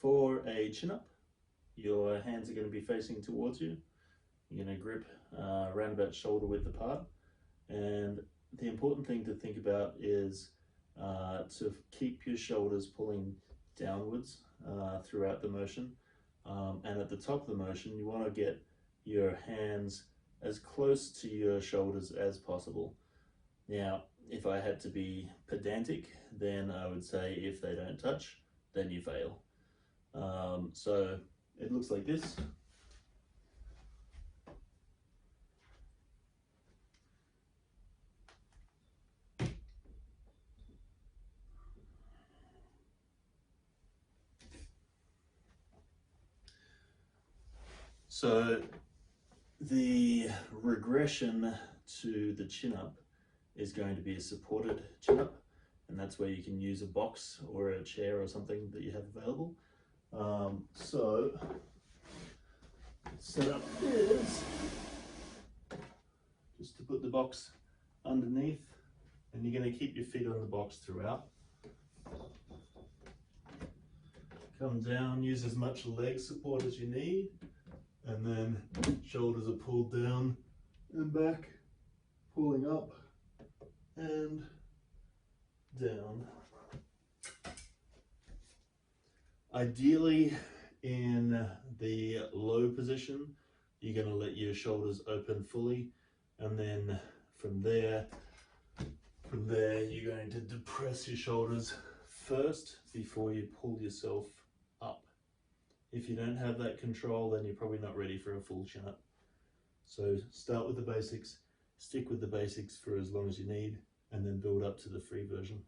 For a chin-up, your hands are going to be facing towards you. You're going to grip around about shoulder width apart. And the important thing to think about is to keep your shoulders pulling downwards throughout the motion. And at the top of the motion, you want to get your hands as close to your shoulders as possible. Now, if I had to be pedantic, then I would say if they don't touch, then you fail. So it looks like this. So the regression to the chin-up is going to be a supported chin-up, and that's where you can use a box or a chair or something that you have available. So setup is just to put the box underneath, and you're going to keep your feet on the box throughout. Come down, use as much leg support as you need, and then shoulders are pulled down and back, pulling up and down. Ideally, in the low position, you're going to let your shoulders open fully, and then from there you're going to depress your shoulders first before you pull yourself up. If you don't have that control, then you're probably not ready for a full chin-up. So start with the basics, stick with the basics for as long as you need, and then build up to the free version.